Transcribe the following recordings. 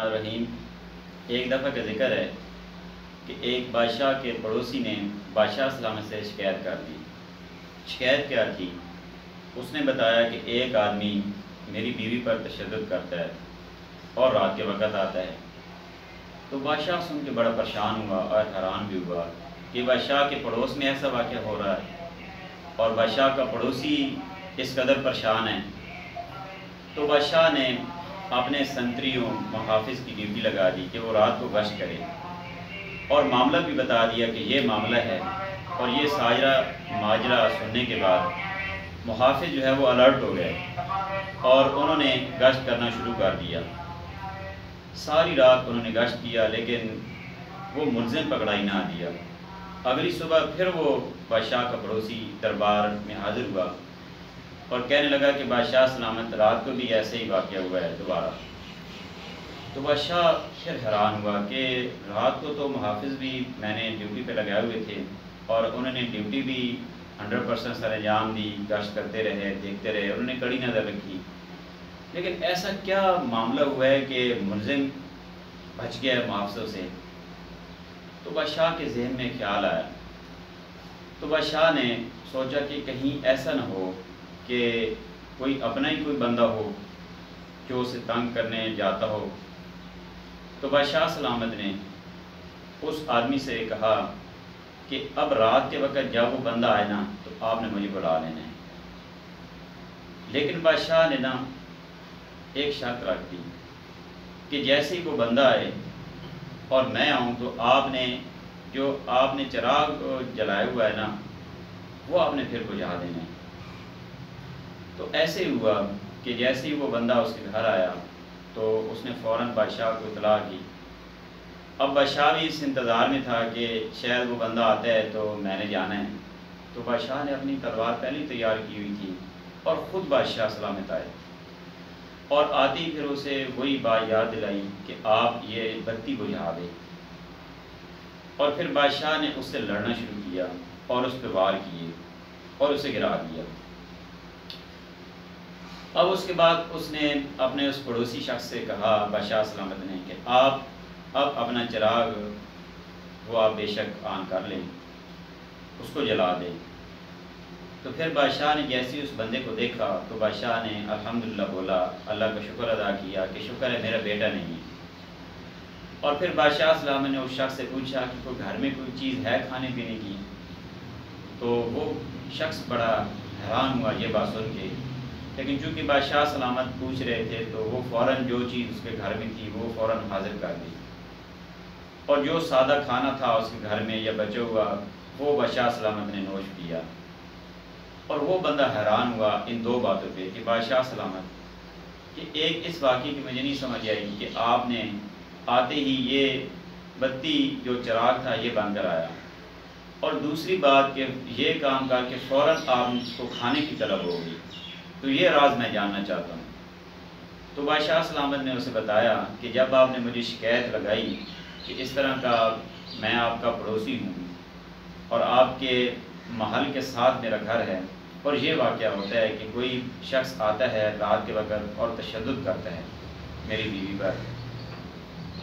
الرحیم۔ ایک دفعہ کا ذکر ہے کہ ایک بادشاہ کے پڑوسی نے بادشاہ سلامت سے شکایت کر دی۔ شکایت کیا تھی؟ اس نے بتایا کہ ایک آدمی میری بیوی پر تشدد کرتا ہے اور رات کے وقت آتا ہے۔ تو بادشاہ سن کے بڑا پریشان ہوا اور حیران بھی ہوا کہ بادشاہ کے پڑوس میں ایسا واقعہ ہو رہا ہے اور بادشاہ کا پڑوسی اس قدر پریشان ہے۔ تو بادشاہ نے اپنے سنتریوں محافظ کی ڈیوٹی لگا دی کہ وہ رات کو گشت کرے، اور معاملہ بھی بتا دیا کہ یہ معاملہ ہے۔ اور یہ ماجرا سننے کے بعد محافظ جو ہے وہ الرٹ ہو گئے اور انہوں نے گشت کرنا شروع کر دیا۔ ساری رات انہوں نے گشت کیا لیکن وہ ملزم پکڑائی نہ دیا۔ اگلی صبح پھر وہ بادشاہ کا پڑوسی دربار میں حاضر ہوا اور کہنے لگا کہ بادشاہ سلامت، رات کو بھی ایسے ہی واقعہ ہوا ہے دوبارہ۔ تو بادشاہ پھر حیران ہوا کہ رات کو تو محافظ بھی میں نے ڈیوٹی پہ لگائے ہوئے تھے اور انہوں نے ڈیوٹی بھی 100% سر انجام دی، گشت کرتے رہے، دیکھتے رہے، انہوں نے کڑی نظر رکھی، لیکن ایسا کیا معاملہ ہوا ہے کہ ملزم بچ گیا ہے محافظوں سے؟ تو بادشاہ کے ذہن میں خیال آیا۔ تو بادشاہ نے سوچا کہ کہیں ایسا نہ ہو کہ کوئی اپنا ہی کوئی بندہ ہو جو اسے تنگ کرنے جاتا ہو۔ تو بادشاہ سلامت نے اس آدمی سے کہا کہ اب رات کے وقت جب وہ بندہ آئے نا تو آپ نے مجھے بلا لینا ہے۔ لیکن بادشاہ نے نا ایک شرط رکھ دی کہ جیسے ہی وہ بندہ آئے اور میں آؤں تو آپ نے چراغ جلائے ہوا ہے نا وہ آپ نے پھر بجھا دینا ہے۔ تو ایسے ہوا کہ جیسے ہی وہ بندہ اس کے گھر آیا تو اس نے فوراً بادشاہ کو اطلاع کی۔ اب بادشاہ بھی اس انتظار میں تھا کہ شاید وہ بندہ آتا ہے تو میں نے جانا ہے۔ تو بادشاہ نے اپنی تلوار پہلے تیار کی ہوئی تھی اور خود بادشاہ سلامت آئے، اور آتی پھر اسے وہی بات یاد دلائی کہ آپ یہ بتی بجھا دے، اور پھر بادشاہ نے اس سے لڑنا شروع کیا اور اس پہ وار کیے اور اسے گرا دیا۔ اب اس کے بعد اس نے اپنے اس پڑوسی شخص سے کہا، بادشاہ سلامت نے، کہ آپ اب اپنا چراغ وہ آپ بے شک آن کر لیں، اس کو جلا دیں۔ تو پھر بادشاہ نے جیسے اس بندے کو دیکھا تو بادشاہ نے الحمدللہ بولا، اللہ کا شکر ادا کیا کہ شکر ہے میرا بیٹا نہیں ہے۔ اور پھر بادشاہ سلامت نے اس شخص سے پوچھا کہ کوئی گھر میں کوئی چیز ہے کھانے پینے کی؟ تو وہ شخص بڑا حیران ہوا یہ بات سن کے، لیکن چونکہ بادشاہ سلامت پوچھ رہے تھے تو وہ فوراً جو چیز اس کے گھر میں تھی وہ فوراً حاضر کر دی، اور جو سادہ کھانا تھا اس کے گھر میں یا بچا ہوا وہ بادشاہ سلامت نے نوش کیا۔ اور وہ بندہ حیران ہوا ان دو باتوں پہ کہ بادشاہ سلامت کہ ایک اس واقعے کی مجھے نہیں سمجھ آئی کہ آپ نے آتے ہی یہ بتی جو چراغ تھا یہ بند کرایا، اور دوسری بات کہ یہ کام کر کے فوراً آپ کو کھانے کی طلب ہوگی، تو یہ راز میں جاننا چاہتا ہوں۔ تو بادشاہ سلامت نے اسے بتایا کہ جب آپ نے مجھے شکایت لگائی کہ اس طرح کا میں آپ کا پڑوسی ہوں اور آپ کے محل کے ساتھ میرا گھر ہے، اور یہ واقعہ ہوتا ہے کہ کوئی شخص آتا ہے رات کے وقت اور تشدد کرتا ہے میری بیوی پر،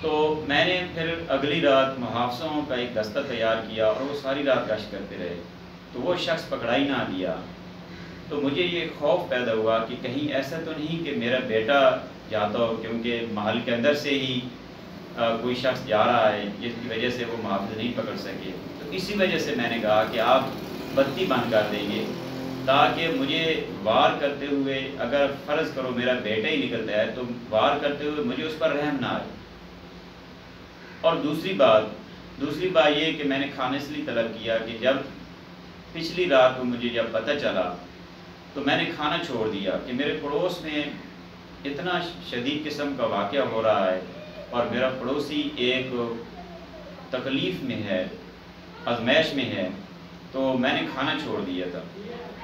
تو میں نے پھر اگلی رات محافظوں کا ایک دستہ تیار کیا اور وہ ساری رات گشت کرتے رہے، تو وہ شخص پکڑائی نہ دیا۔ تو مجھے یہ خوف پیدا ہوا کہ کہیں ایسا تو نہیں کہ میرا بیٹا جاتا ہو، کیونکہ محل کے اندر سے ہی کوئی شخص جا رہا ہے جس کی وجہ سے وہ محافظ نہیں پکڑ سکے۔ تو اسی وجہ سے میں نے کہا کہ آپ بتی بند کر دیں گے تاکہ مجھے وار کرتے ہوئے، اگر فرض کرو میرا بیٹا ہی نکلتا ہے تو وار کرتے ہوئے مجھے اس پر رحم نہ آئے۔ اور دوسری بات یہ کہ میں نے کھانے اس لیے طلب کیا کہ جب پچھلی رات کو مجھے جب پتہ چلا تو میں نے کھانا چھوڑ دیا کہ میرے پڑوس میں اتنا شدید قسم کا واقعہ ہو رہا ہے اور میرا پڑوسی ایک تکلیف میں ہے، آزمائش میں ہے، تو میں نے کھانا چھوڑ دیا تھا۔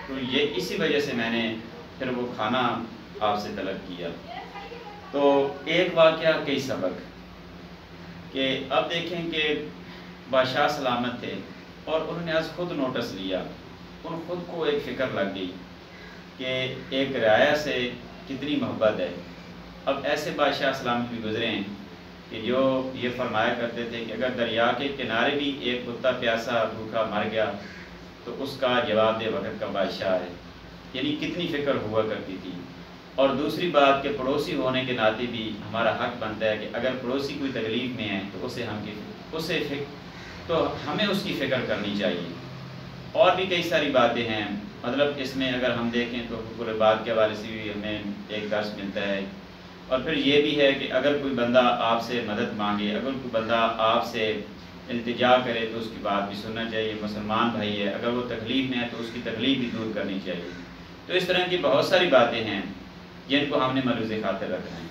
تو یہ اسی وجہ سے میں نے پھر وہ کھانا آپ سے طلب کیا۔ تو ایک واقعہ کئی سبق کہ اب دیکھیں کہ بادشاہ سلامت تھے اور انہوں نے آج خود نوٹس لیا، ان خود کو ایک فکر لگ گئی کہ ایک رعایا سے کتنی محبت ہے۔ اب ایسے بادشاہ سلامت بھی گزرے ہیں کہ جو یہ فرمایا کرتے تھے کہ اگر دریا کے کنارے بھی ایک کتا پیاسا بھوکا مر گیا تو اس کا جواب دہ وقت کا بادشاہ ہے، یعنی کتنی فکر ہوا کرتی تھی۔ اور دوسری بات کہ پڑوسی ہونے کے ناطے بھی ہمارا حق بنتا ہے کہ اگر پڑوسی کوئی تکلیف میں ہے تو تو ہمیں اس کی فکر کرنی چاہیے۔ اور بھی کئی ساری باتیں ہیں، مطلب اس میں اگر ہم دیکھیں تو حقوق العباد کے حوالے سے بھی ہمیں ایک درس ملتا ہے۔ اور پھر یہ بھی ہے کہ اگر کوئی بندہ آپ سے مدد مانگے، اگر کوئی بندہ آپ سے التجا کرے تو اس کی بات بھی سننا چاہیے، مسلمان بھائی ہے، اگر وہ تکلیف میں ہے تو اس کی تکلیف بھی دور کرنی چاہیے۔ تو اس طرح کی بہت ساری باتیں ہیں جن کو ہم نے ملحوظ خاطر رکھنا ہے۔